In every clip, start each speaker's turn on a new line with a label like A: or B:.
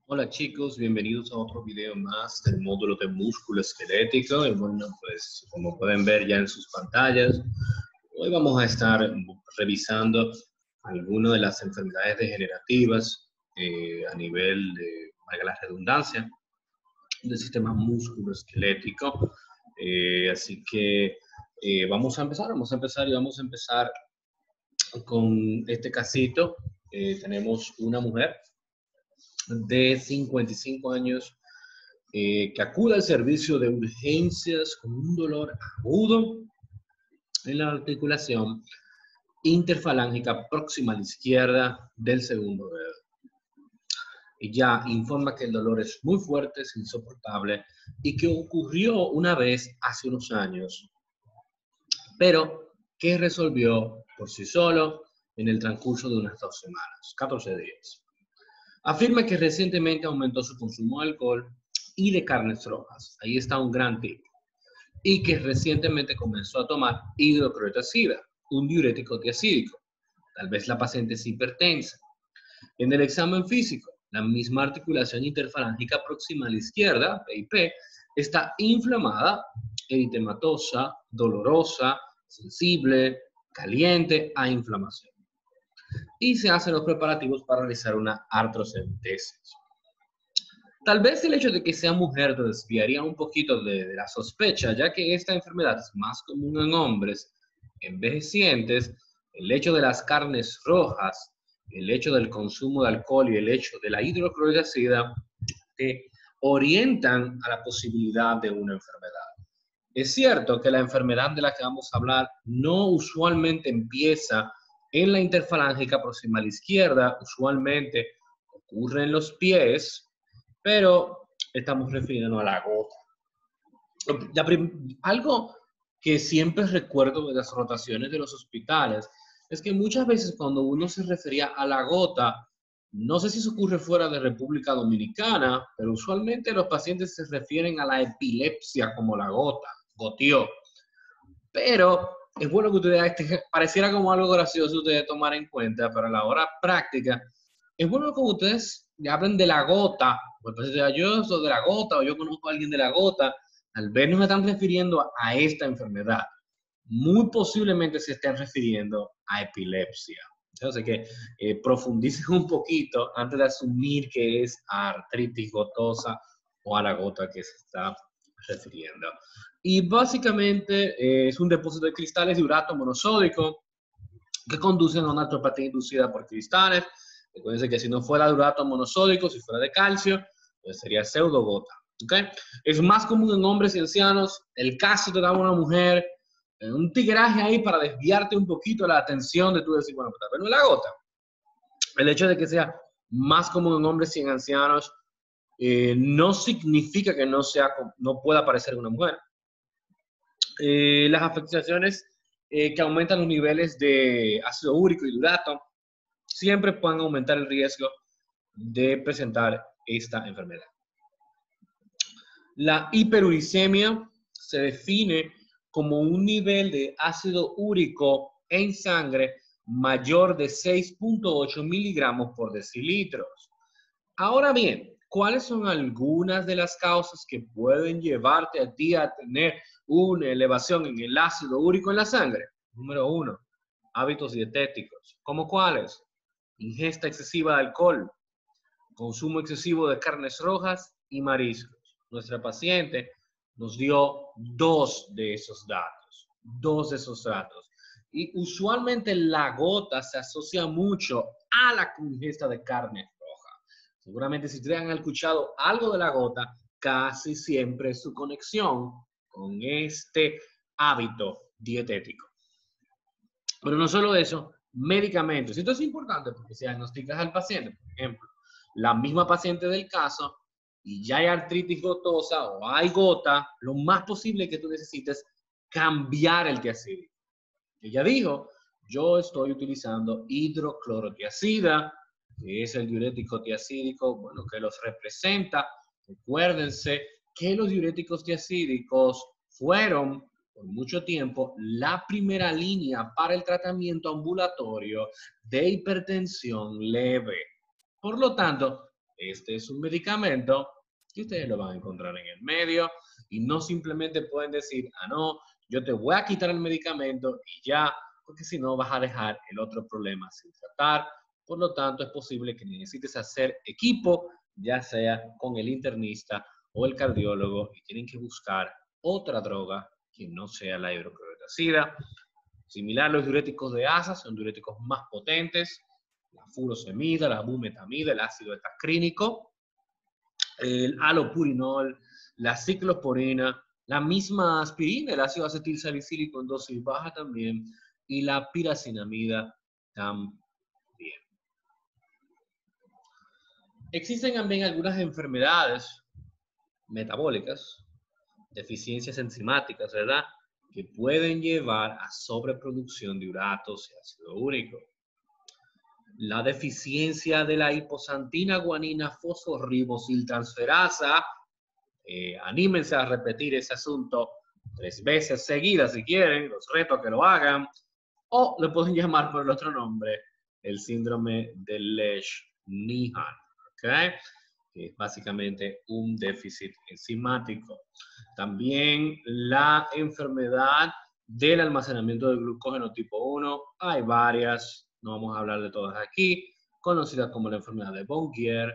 A: Hola chicos, bienvenidos a otro video más del módulo de músculo esquelético. Y bueno, pues como pueden ver ya en sus pantallas, hoy vamos a estar revisando algunas de las enfermedades degenerativas a nivel de, valga la redundancia, del sistema músculo esquelético. Así que vamos a empezar con este casito. Tenemos una mujer de 55 años que acude al servicio de urgencias con un dolor agudo en la articulación interfalángica próxima a la izquierda del segundo dedo. Ella informa que el dolor es muy fuerte, es insoportable y que ocurrió una vez hace unos años, pero que resolvió por sí solo en el transcurso de unas 2 semanas, 14 días. Afirma que recientemente aumentó su consumo de alcohol y de carnes rojas. Ahí está un gran tip. Y que recientemente comenzó a tomar hidroclorotiazida, un diurético tiacídico. Tal vez la paciente es hipertensa. En el examen físico, la misma articulación interfalángica próxima a la izquierda, PIP, está inflamada, eritematosa, dolorosa, sensible, caliente a inflamación. Y se hacen los preparativos para realizar una artrocentesis. Tal vez el hecho de que sea mujer desviaría un poquito de la sospecha, ya que esta enfermedad es más común en hombres envejecientes. El hecho de las carnes rojas, el hecho del consumo de alcohol y el hecho de la hidroclorotiazida te orientan a la posibilidad de una enfermedad. Es cierto que la enfermedad de la que vamos a hablar no usualmente empieza en la interfalángica proximal izquierda, usualmente ocurre en los pies, pero estamos refiriendo a la gota. Algo que siempre recuerdo de las rotaciones de los hospitales es que muchas veces cuando uno se refería a la gota, no sé si eso ocurre fuera de República Dominicana, pero usualmente los pacientes se refieren a la epilepsia como la gota, goteó. Pero es bueno que ustedes, pareciera como algo gracioso de tomar en cuenta, pero a la hora práctica, es bueno que ustedes hablen de la gota, pues yo soy de la gota o yo conozco a alguien de la gota, tal vez no se están refiriendo a esta enfermedad, muy posiblemente se estén refiriendo a epilepsia. Así que profundicen un poquito antes de asumir que es artritis gotosa o a la gota que se está refiriendo. Y básicamente es un depósito de cristales de urato monosódico que conducen a una artropatía inducida por cristales. Recuerden que si no fuera de urato monosódico, si fuera de calcio, pues sería pseudogota. ¿Okay? Es más común en hombres y ancianos. El caso te da una mujer, un tigraje ahí para desviarte un poquito la atención de tu decir, bueno, pues tal vez no es la gota. El hecho de que sea más común en hombres y en ancianos no significa que no pueda aparecer en una mujer. Las afectaciones que aumentan los niveles de ácido úrico y de urato siempre pueden aumentar el riesgo de presentar esta enfermedad. La hiperuricemia se define como un nivel de ácido úrico en sangre mayor de 6.8 miligramos por decilitros. Ahora bien, ¿cuáles son algunas de las causas que pueden llevarte a ti a tener una elevación en el ácido úrico en la sangre? Número 1, hábitos dietéticos. ¿Cómo cuáles? Ingesta excesiva de alcohol, consumo excesivo de carnes rojas y mariscos. Nuestra paciente nos dio dos de esos datos. Y usualmente la gota se asocia mucho a la ingesta de carne roja. Seguramente si ustedes han escuchado algo de la gota, casi siempre es su conexión con este hábito dietético. Pero no solo eso, medicamentos. Esto es importante porque si diagnosticas al paciente, por ejemplo, la misma paciente del caso, y ya hay artritis gotosa o hay gota, lo más posible es que tú necesites cambiar el tiacídico. Ella dijo, yo estoy utilizando hidroclorotiazida, que es el diurético tiacídico, bueno, que los representa. Recuérdense que los diuréticos tiacídicos fueron por mucho tiempo la primera línea para el tratamiento ambulatorio de hipertensión leve. Por lo tanto, este es un medicamento que ustedes lo van a encontrar en el medio y no simplemente pueden decir, ah, no, yo te voy a quitar el medicamento y ya, porque si no vas a dejar el otro problema sin tratar. Por lo tanto, es posible que necesites hacer equipo, ya sea con el internista o el cardiólogo, y tienen que buscar otra droga que no sea la hidroclorotiazida. Similar a los diuréticos de asa, son diuréticos más potentes, la furosemida, la bumetamida, el ácido etacrínico, el alopurinol, la ciclosporina, la misma aspirina, el ácido acetilsalicílico en dosis baja también, y la piracinamida también. Existen también algunas enfermedades metabólicas, deficiencias enzimáticas, ¿verdad?, que pueden llevar a sobreproducción de uratos y ácido úrico. La deficiencia de la hiposantina guanina fosforribosiltransferasa, anímense a repetir ese asunto 3 veces seguidas si quieren, los reto a que lo hagan, o le pueden llamar por el otro nombre, el síndrome de Lesch-Nyhan, ¿ok? Que es básicamente un déficit enzimático. También la enfermedad del almacenamiento de glucógeno tipo 1, hay varias, no vamos a hablar de todas aquí, conocida como la enfermedad de Bonier,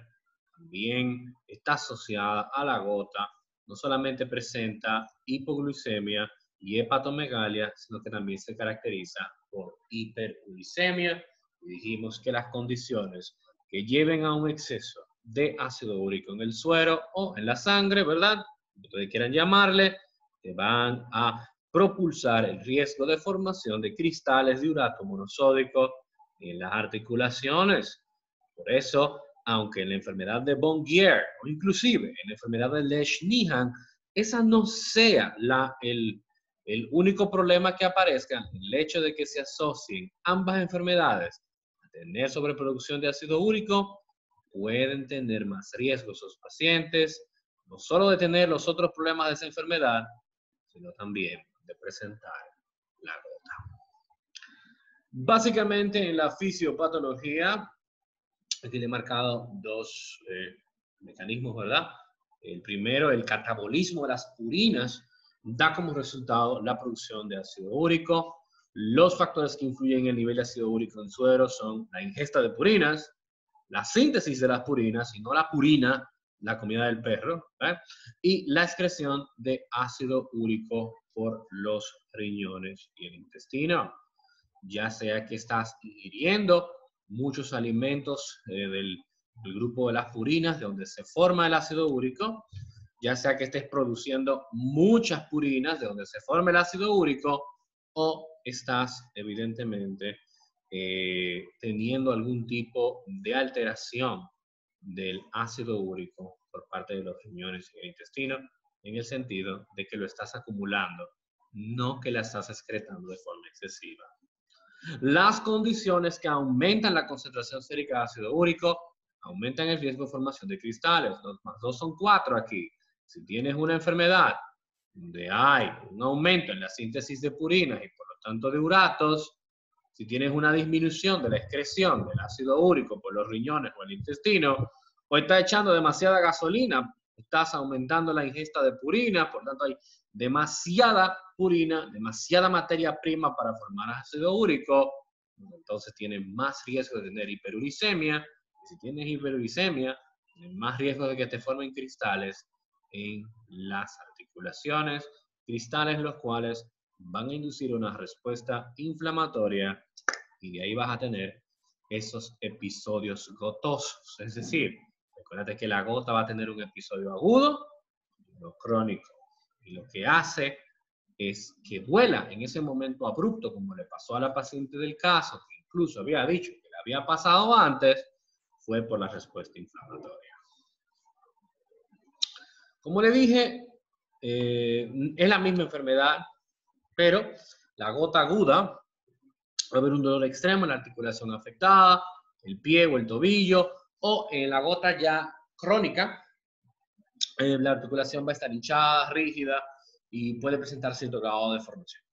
A: también está asociada a la gota, no solamente presenta hipoglucemia y hepatomegalia, sino que también se caracteriza por hiperuricemia, y dijimos que las condiciones que lleven a un exceso de ácido úrico en el suero o en la sangre, ¿verdad?, ustedes quieran llamarle, te van a propulsar el riesgo de formación de cristales de urato monosódico en las articulaciones. Por eso, aunque en la enfermedad de Bonier o inclusive en la enfermedad de Lesch-Nyhan, esa no sea el único problema que aparezca, el hecho de que se asocien ambas enfermedades a tener sobreproducción de ácido úrico, pueden tener más riesgos esos pacientes, no solo de tener los otros problemas de esa enfermedad, sino también de presentar la gota. Básicamente en la fisiopatología, tiene marcado dos mecanismos, ¿verdad? El primero, el catabolismo de las purinas, da como resultado la producción de ácido úrico. Los factores que influyen en el nivel de ácido úrico en suero son la ingesta de purinas, la síntesis de las purinas, y no la purina, la comida del perro, y la excreción de ácido úrico por los riñones y el intestino. Ya sea que estás ingiriendo muchos alimentos del grupo de las purinas, de donde se forma el ácido úrico, ya sea que estés produciendo muchas purinas, de donde se forma el ácido úrico, o estás evidentemente teniendo algún tipo de alteración del ácido úrico por parte de los riñones y el intestino, en el sentido de que lo estás acumulando, no que la estás excretando de forma excesiva. Las condiciones que aumentan la concentración sérica de ácido úrico aumentan el riesgo de formación de cristales. 2 más 2 son 4 aquí. Si tienes una enfermedad donde hay un aumento en la síntesis de purinas y por lo tanto de uratos, si tienes una disminución de la excreción del ácido úrico por los riñones o el intestino, o estás echando demasiada gasolina, estás aumentando la ingesta de purina, por lo tanto hay demasiada purina, demasiada materia prima para formar ácido úrico, entonces tienes más riesgo de tener hiperuricemia, y si tienes hiperuricemia, tienes más riesgo de que te formen cristales en las articulaciones, cristales los cuales van a inducir una respuesta inflamatoria, y de ahí vas a tener esos episodios gotosos. Es decir, recuérdate que la gota va a tener un episodio agudo y uno crónico. Y lo que hace es que duela en ese momento abrupto, como le pasó a la paciente del caso, que incluso había dicho que le había pasado antes, fue por la respuesta inflamatoria. Como le dije, es la misma enfermedad, pero la gota aguda va a haber un dolor extremo en la articulación afectada, el pie o el tobillo, o en la gota ya crónica, la articulación va a estar hinchada, rígida, y puede presentar cierto grado de deformación.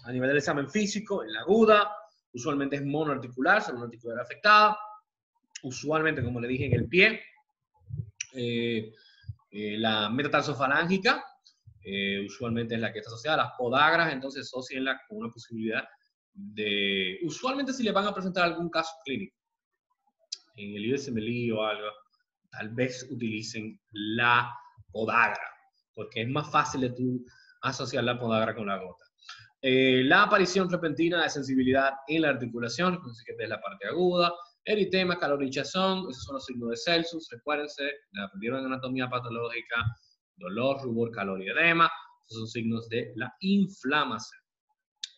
A: A nivel del examen físico, en la aguda, usualmente es monoarticular, zona articular afectada, usualmente, como le dije, en el pie, La metatarsofarángica, usualmente es la que está asociada. Las podagras, entonces, asocienla con una posibilidad de, usualmente si le van a presentar algún caso clínico, en el USMLE o algo, tal vez utilicen la podagra, porque es más fácil de tú asociar la podagra con la gota. La aparición repentina de sensibilidad en la articulación, que es la parte aguda, eritema, calor y hinchazón, esos son los signos de Celsus, recuérdense, la aprendieron en anatomía patológica, dolor, rubor, calor y edema, esos son signos de la inflamación.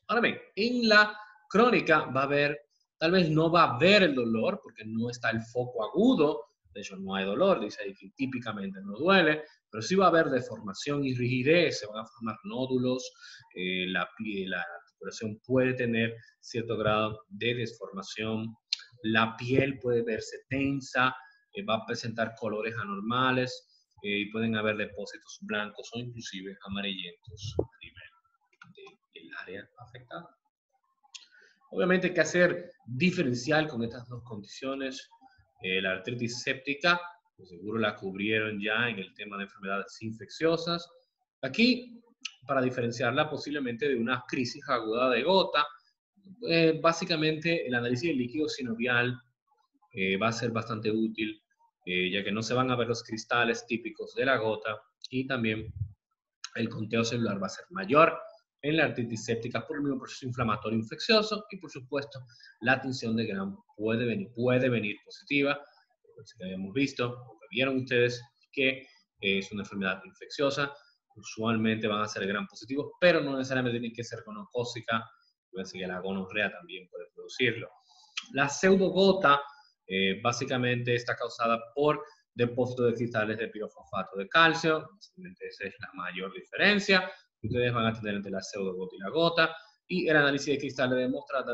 A: Ahora bien, en la crónica va a haber, tal vez no va a haber el dolor, porque no está el foco agudo, de hecho no hay dolor, dice ahí que típicamente no duele, pero sí va a haber deformación y rigidez, se van a formar nódulos, la articulación puede tener cierto grado de deformación, la piel puede verse tensa, va a presentar colores anormales y pueden haber depósitos blancos o inclusive amarillentos a nivel del área afectada. Obviamente hay que hacer diferencial con estas dos condiciones. La artritis séptica, pues seguro la cubrieron ya en el tema de enfermedades infecciosas. Aquí, para diferenciarla posiblemente de una crisis aguda de gota, básicamente el análisis del líquido sinovial va a ser bastante útil, ya que no se van a ver los cristales típicos de la gota y también el conteo celular va a ser mayor en la artritis séptica por el mismo proceso inflamatorio infeccioso y por supuesto la tinción de Gram puede venir positiva, que habíamos visto, o que vieron ustedes que es una enfermedad infecciosa, usualmente van a ser Gram positivos, pero no necesariamente tienen que ser gonocócica, así que la gonorrea también puede producirlo. La pseudogota básicamente está causada por depósitos de cristales de pirofosfato de calcio, básicamente esa es la mayor diferencia que ustedes van a tener entre la pseudogota y la gota, y el análisis de cristales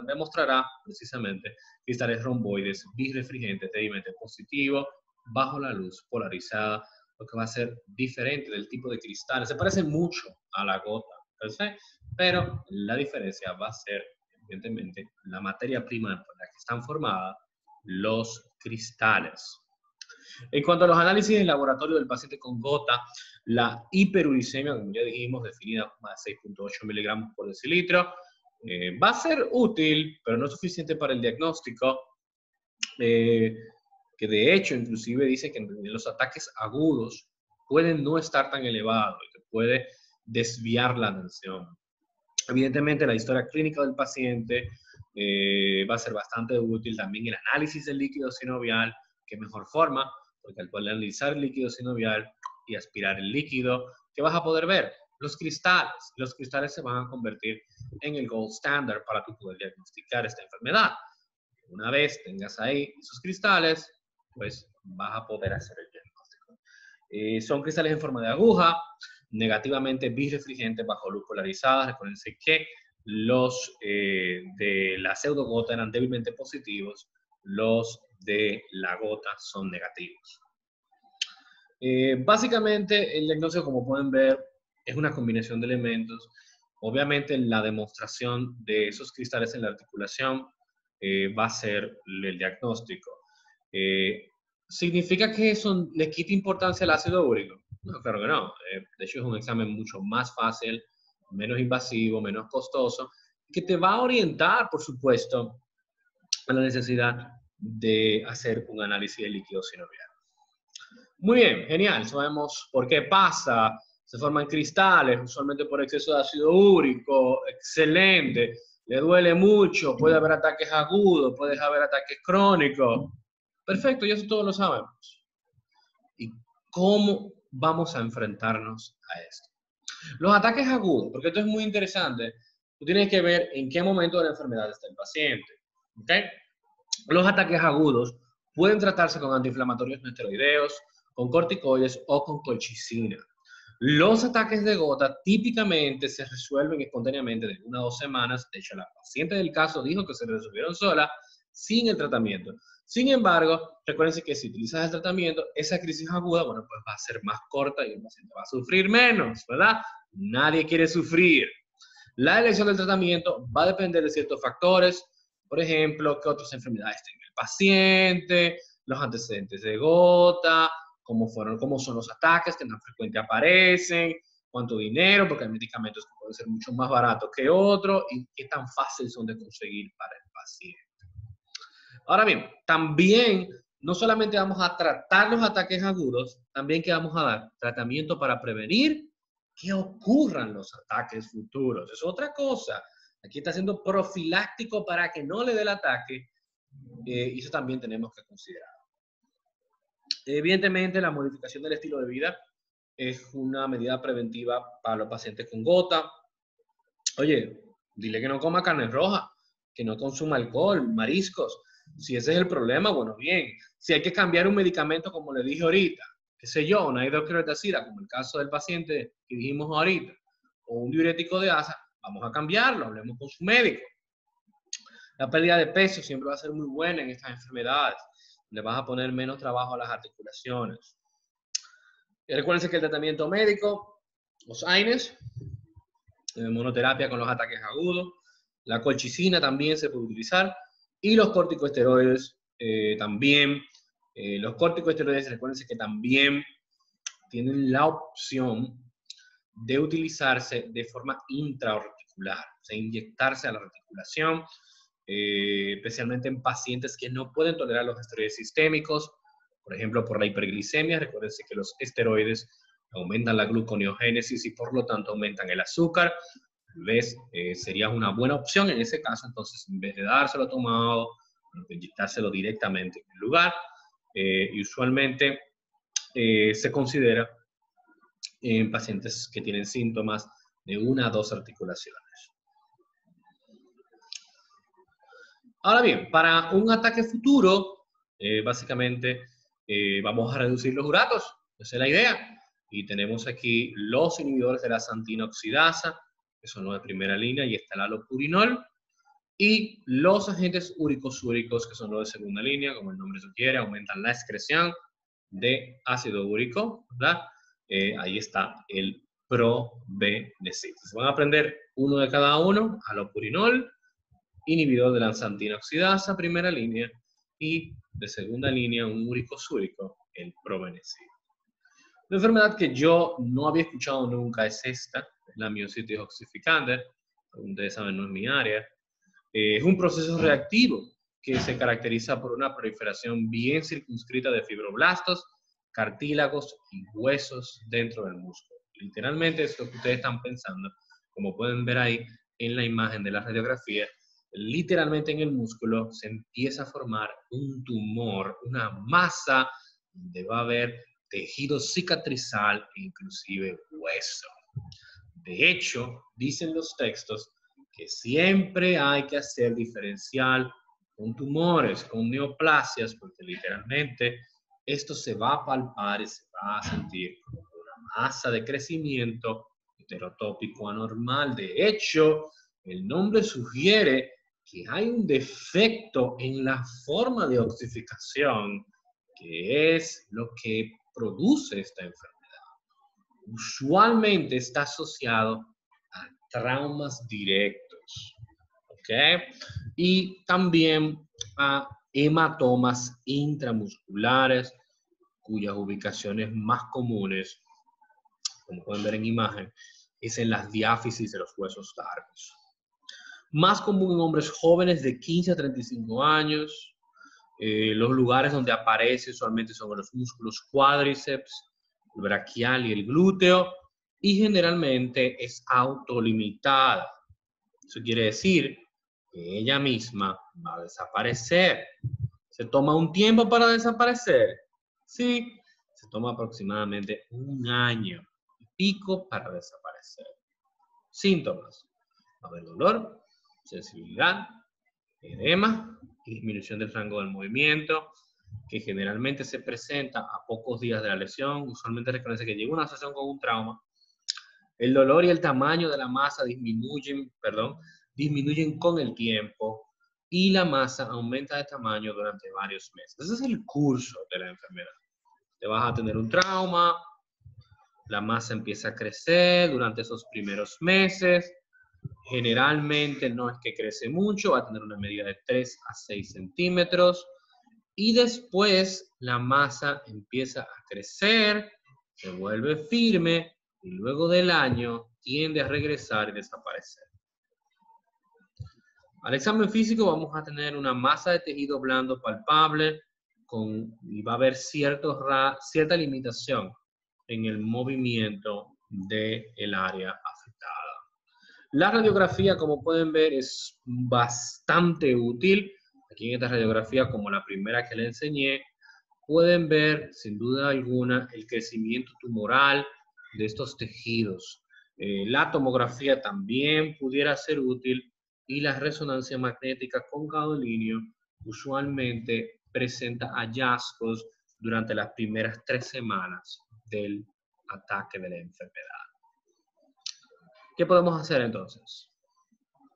A: demostrará precisamente cristales romboides birrefringentes de dimente positivo bajo la luz polarizada, lo que va a ser diferente del tipo de cristales. Se parece mucho a la gota, pero la diferencia va a ser evidentemente la materia prima por la que están formadas los cristales. En cuanto a los análisis en laboratorio del paciente con gota, la hiperuricemia, como ya dijimos, definida como 6.8 miligramos por decilitro, va a ser útil, pero no suficiente para el diagnóstico, que de hecho inclusive dice que en los ataques agudos pueden no estar tan elevados y que puede desviar la atención. Evidentemente la historia clínica del paciente va a ser bastante útil, también el análisis del líquido sinovial, que mejor forma, porque al poder analizar el líquido sinovial y aspirar el líquido, ¿qué vas a poder ver? Los cristales se van a convertir en el gold standard para tu poder diagnosticar esta enfermedad. Una vez tengas ahí esos cristales, pues vas a poder hacer el diagnóstico. Son cristales en forma de aguja, negativamente birrefringentes bajo luz polarizada. Recuérdense que los de la pseudogota eran débilmente positivos, los de la gota son negativos. Básicamente el diagnóstico, como pueden ver, es una combinación de elementos. Obviamente la demostración de esos cristales en la articulación va a ser el diagnóstico. ¿Significa que eso le quita importancia al ácido úrico? No, claro que no. De hecho es un examen mucho más fácil, menos invasivo, menos costoso, que te va a orientar, por supuesto, a la necesidad de hacer un análisis de líquido sinovial. Muy bien, genial. Sabemos por qué pasa. Se forman cristales, usualmente por exceso de ácido úrico. Excelente. Le duele mucho. Puede haber ataques agudos, puede haber ataques crónicos. Perfecto, ya eso todos lo sabemos. ¿Y cómo vamos a enfrentarnos a esto? Los ataques agudos, porque esto es muy interesante. Tú tienes que ver en qué momento de la enfermedad está el paciente. ¿Okay? Los ataques agudos pueden tratarse con antiinflamatorios no esteroideos, con corticoides o con colchicina. Los ataques de gota típicamente se resuelven espontáneamente de 1 a 2 semanas. De hecho, la paciente del caso dijo que se resolvieron sola sin el tratamiento. Sin embargo, recuérdense que si utilizas el tratamiento, esa crisis aguda, bueno, pues va a ser más corta y el paciente va a sufrir menos, ¿verdad? Nadie quiere sufrir. La elección del tratamiento va a depender de ciertos factores, por ejemplo, qué otras enfermedades tenga el paciente, los antecedentes de gota, cómo son los ataques, qué tan frecuentes aparecen, cuánto dinero, porque hay medicamentos que pueden ser mucho más baratos que otros, y qué tan fácil son de conseguir para el paciente. Ahora bien, también no solamente vamos a tratar los ataques agudos, también que vamos a dar tratamiento para prevenir que ocurran los ataques futuros. Es otra cosa. Aquí está siendo profiláctico para que no le dé el ataque, y eso también tenemos que considerar. Evidentemente, la modificación del estilo de vida es una medida preventiva para los pacientes con gota. Oye, dile que no coma carne roja, que no consuma alcohol, mariscos. Si ese es el problema, bueno, bien. Si hay que cambiar un medicamento, como le dije ahorita, qué sé yo, una hidroclorotazida, como el caso del paciente que dijimos ahorita, o un diurético de asa, vamos a cambiarlo, hablemos con su médico. La pérdida de peso siempre va a ser muy buena en estas enfermedades. Le vas a poner menos trabajo a las articulaciones. Y recuérdense que el tratamiento médico, los AINES, monoterapia con los ataques agudos, la colchicina también se puede utilizar, y los corticosteroides también. Los corticosteroides, recuérdense que también tienen la opción de utilizarse de forma intraarticular, o sea, inyectarse a la articulación, especialmente en pacientes que no pueden tolerar los esteroides sistémicos, por ejemplo, por la hiperglicemia. Recuérdense que los esteroides aumentan la gluconeogénesis y por lo tanto aumentan el azúcar. Tal vez sería una buena opción en ese caso, entonces, en vez de dárselo tomado, inyectárselo directamente en el lugar. Y usualmente se considera en pacientes que tienen síntomas de 1 a 2 articulaciones. Ahora bien, para un ataque futuro, básicamente vamos a reducir los uratos, esa es la idea. Y tenemos aquí los inhibidores de la xantina oxidasa, que son los de primera línea, y está el alopurinol. Y los agentes úricos-úricos, que son los de segunda línea, como el nombre sugiere, aumentan la excreción de ácido úrico, ¿verdad? Ahí está el probenecid. Se van a aprender uno de cada uno: alopurinol, inhibidor de la xantina oxidasa, primera línea, y de segunda línea, un úrico-súrico, el probenecid. La enfermedad que yo no había escuchado nunca es esta, la miositis ossificans. Ustedes saben, no es mi área. Es un proceso reactivo que se caracteriza por una proliferación bien circunscrita de fibroblastos, cartílagos y huesos dentro del músculo. Literalmente es lo que ustedes están pensando, como pueden ver ahí en la imagen de la radiografía. Literalmente en el músculo se empieza a formar un tumor, una masa donde va a haber tejido cicatrizal e inclusive hueso. De hecho, dicen los textos que siempre hay que hacer diferencial con tumores, con neoplasias, porque literalmente esto se va a palpar y se va a sentir como una masa de crecimiento heterotópico anormal. De hecho, el nombre sugiere que hay un defecto en la forma de ossificación, que es lo que produce esta enfermedad. Usualmente está asociado a traumas directos, ¿ok? Y también a hematomas intramusculares, cuyas ubicaciones más comunes, como pueden ver en imagen, es en las diáfisis de los huesos largos. Más común en hombres jóvenes de 15 a 35 años. Los lugares donde aparece usualmente son los músculos cuádriceps, el braquial y el glúteo, y generalmente es autolimitada. Eso quiere decir que ella misma va a desaparecer. ¿Se toma un tiempo para desaparecer? Sí, se toma aproximadamente 1 año y pico para desaparecer. Síntomas: va a haber dolor, sensibilidad, edema y disminución del rango del movimiento, que generalmente se presenta a pocos días de la lesión. Usualmente reconoce que llega una asociación con un trauma. El dolor y el tamaño de la masa disminuyen con el tiempo, y la masa aumenta de tamaño durante varios meses. Ese es el curso de la enfermedad. Te vas a tener un trauma, la masa empieza a crecer durante esos primeros meses. Generalmente no es que crece mucho, va a tener una medida de 3 a 6 centímetros. y después la masa empieza a crecer, se vuelve firme y luego del año tiende a regresar y desaparecer. Al examen físico vamos a tener una masa de tejido blando palpable y va a haber cierta limitación en el movimiento del área afectada. La radiografía, como pueden ver, es bastante útil. Aquí en esta radiografía, como la primera que le enseñé, pueden ver, sin duda alguna, el crecimiento tumoral de estos tejidos. La tomografía también pudiera ser útil y la resonancia magnética con gadolínio usualmente presenta hallazgos durante las primeras 3 semanas del ataque de la enfermedad. ¿Qué podemos hacer entonces?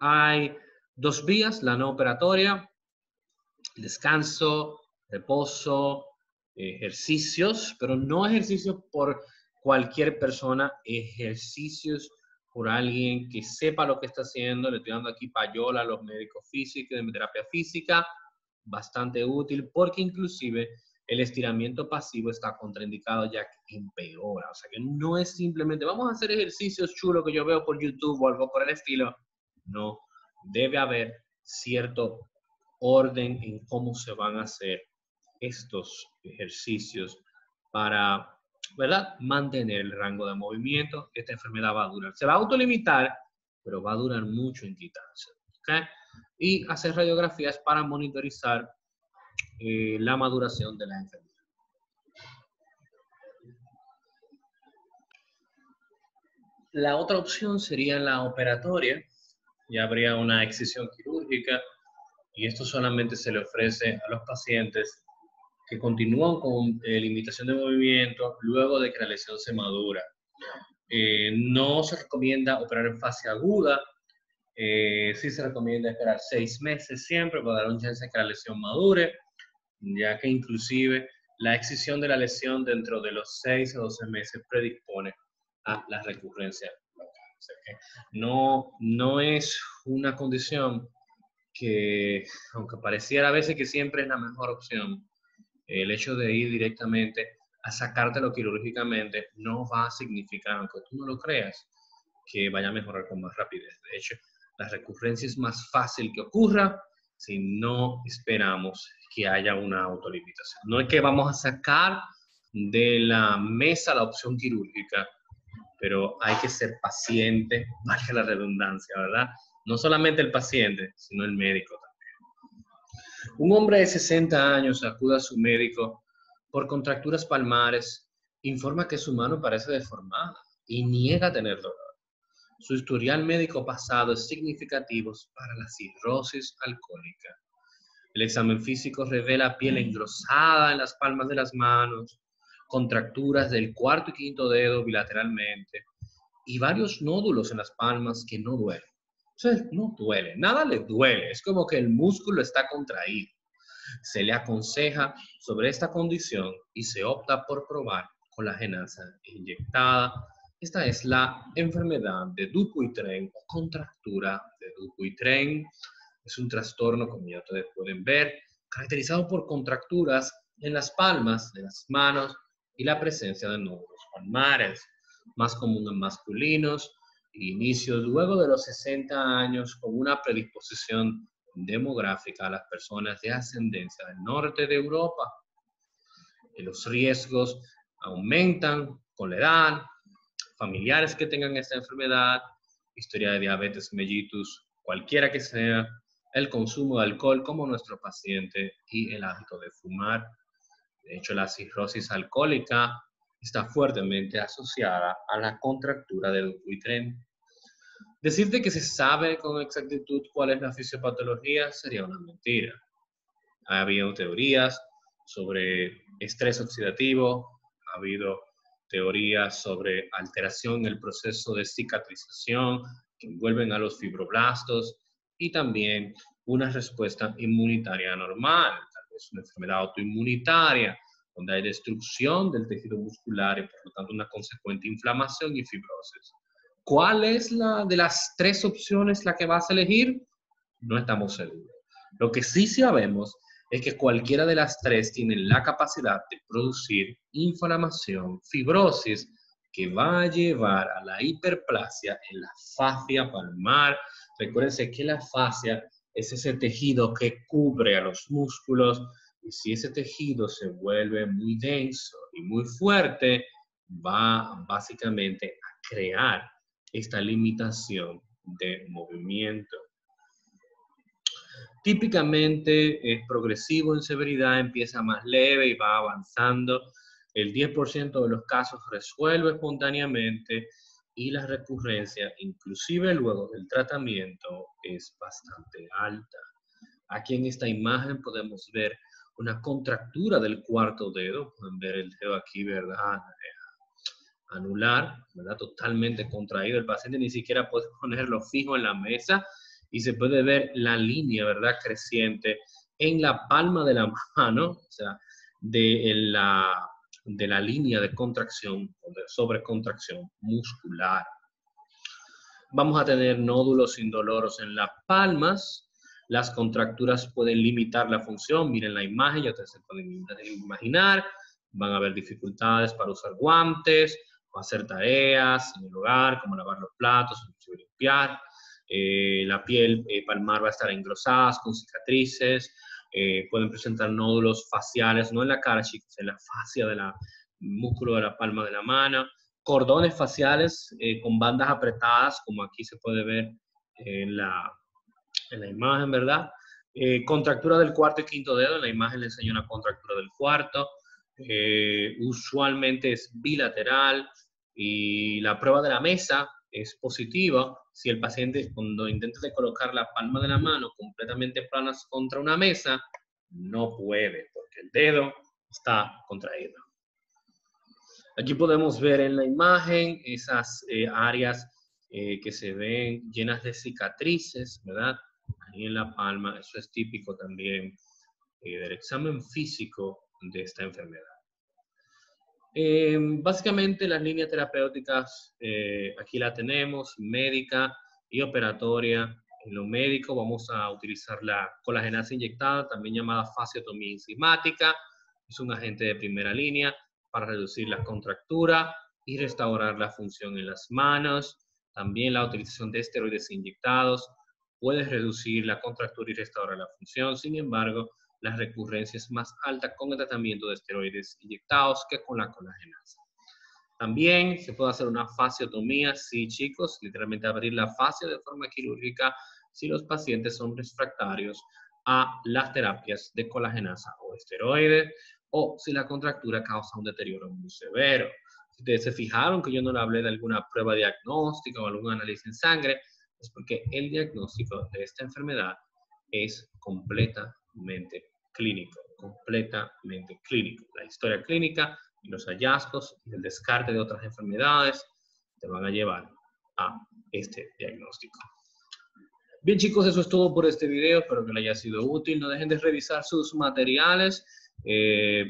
A: Hay 2 vías, la no operatoria, descanso, reposo, ejercicios, pero no ejercicios por cualquier persona, ejercicios por alguien que sepa lo que está haciendo. Le estoy dando aquí payola a los médicos físicos de terapia física, bastante útil porque inclusive el estiramiento pasivo está contraindicado ya que empeora. O sea que no es simplemente vamos a hacer ejercicios chulos que yo veo por YouTube o algo por el estilo. No, debe haber cierto orden en cómo se van a hacer estos ejercicios para, ¿verdad?, mantener el rango de movimiento. Esta enfermedad va a durar. Se va a autolimitar, pero va a durar mucho en quitarse. ¿Okay? Y hacer radiografías para monitorizar la maduración de la enfermedad. La otra opción sería la operatoria. Ya habría una excisión quirúrgica y esto solamente se le ofrece a los pacientes que continúan con limitación de movimiento luego de que la lesión se madura. No se recomienda operar en fase aguda. Sí se recomienda esperar 6 meses siempre para dar un chance de que la lesión madure, ya que inclusive la excisión de la lesión dentro de los 6 o 12 meses predispone a la recurrencia local. O sea que no es una condición que, aunque pareciera a veces que siempre es la mejor opción, el hecho de ir directamente a sacártelo quirúrgicamente no va a significar, aunque tú no lo creas, que vaya a mejorar con más rapidez. De hecho, la recurrencia es más fácil que ocurra si no esperamos que haya una autolimitación. No es que vamos a sacar de la mesa la opción quirúrgica, pero hay que ser paciente, valga la redundancia, ¿verdad? No solamente el paciente, sino el médico también. Un hombre de 60 años acude a su médico por contracturas palmares, informa que su mano parece deformada y niega tener dolor. Su historial médico pasado es significativo para la cirrosis alcohólica. El examen físico revela piel engrosada en las palmas de las manos, contracturas del cuarto y quinto dedo bilateralmente y varios nódulos en las palmas que no duelen. O sea, no duele, nada le duele, es como que el músculo está contraído. Se le aconseja sobre esta condición y se opta por probar colagenasa inyectada. Esta es la enfermedad de Dupuytren o contractura de Dupuytren. Es un trastorno, como ya ustedes pueden ver, caracterizado por contracturas en las palmas de las manos y la presencia de nódulos palmares, más común en masculinos, inicios luego de los 60 años con una predisposición demográfica a las personas de ascendencia del norte de Europa. Los riesgos aumentan con la edad, familiares que tengan esta enfermedad, historia de diabetes mellitus, cualquiera que sea, el consumo de alcohol como nuestro paciente y el hábito de fumar. De hecho, la cirrosis alcohólica está fuertemente asociada a la contractura de Dupuytren. Decirte que se sabe con exactitud cuál es la fisiopatología sería una mentira. Ha habido teorías sobre estrés oxidativo, ha habido teorías sobre alteración en el proceso de cicatrización que envuelven a los fibroblastos y también una respuesta inmunitaria normal, tal vez una enfermedad autoinmunitaria, donde hay destrucción del tejido muscular y por lo tanto una consecuente inflamación y fibrosis. ¿Cuál es la de las 3 opciones la que vas a elegir? No estamos seguros. Lo que sí sabemos es que cualquiera de las tres tiene la capacidad de producir inflamación, fibrosis, que va a llevar a la hiperplasia en la fascia palmar. Recuérdense que la fascia es ese tejido que cubre a los músculos, y si ese tejido se vuelve muy denso y muy fuerte, va básicamente a crear esta limitación de movimiento. Típicamente es progresivo en severidad, empieza más leve y va avanzando. El 10% de los casos resuelve espontáneamente y la recurrencia, inclusive luego del tratamiento, es bastante alta. Aquí en esta imagen podemos ver una contractura del cuarto dedo. Pueden ver el dedo aquí, ¿verdad? Anular, ¿verdad? Totalmente contraído. El paciente ni siquiera puede ponerlo fijo en la mesa y se puede ver la línea, ¿verdad? Creciente en la palma de la mano, o sea, de la línea de contracción o de sobrecontracción muscular. Vamos a tener nódulos indoloros en las palmas. Las contracturas pueden limitar la función. Miren la imagen, ya ustedes se pueden imaginar. Van a haber dificultades para usar guantes o hacer tareas en el hogar, como lavar los platos, limpiar. La piel palmar va a estar engrosada, con cicatrices. Pueden presentar nódulos faciales, no en la cara, chicos, en la fascia del músculo de la palma de la mano. Cordones faciales con bandas apretadas, como aquí se puede ver en la imagen, ¿verdad? Contractura del cuarto y quinto dedo. En la imagen le enseño una contractura del cuarto. Usualmente es bilateral y la prueba de la mesa es positiva si el paciente, cuando intenta de colocar la palma de la mano completamente planas contra una mesa, no puede porque el dedo está contraído. Aquí podemos ver en la imagen esas áreas que se ven llenas de cicatrices, ¿verdad? Ahí en la palma, eso es típico también del examen físico de esta enfermedad. Básicamente las líneas terapéuticas, aquí la tenemos, médica y operatoria. En lo médico vamos a utilizar la colagenasa inyectada, también llamada fasciotomía enzimática. Es un agente de primera línea para reducir la contractura y restaurar la función en las manos. También la utilización de esteroides inyectados puede reducir la contractura y restaurar la función. Sin embargo, la recurrencia es más alta con el tratamiento de esteroides inyectados que con la colagenasa. También se puede hacer una fasciotomía, sí, chicos, literalmente abrir la fascia de forma quirúrgica si los pacientes son refractarios a las terapias de colagenasa o esteroides, o si la contractura causa un deterioro muy severo. Si ustedes se fijaron que yo no le hablé de alguna prueba diagnóstica o algún análisis en sangre, es porque el diagnóstico de esta enfermedad es completamente clínico, completamente clínico. La historia clínica y los hallazgos y el descarte de otras enfermedades te van a llevar a este diagnóstico. Bien, chicos, eso es todo por este video. Espero que les haya sido útil. No dejen de revisar sus materiales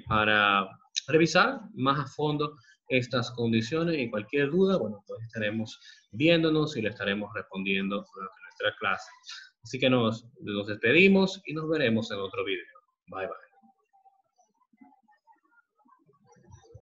A: para revisar más a fondo estas condiciones y cualquier duda, bueno, pues estaremos viéndonos y le estaremos respondiendo durante nuestra clase. Así que nos despedimos y nos veremos en otro video. Bye, bye.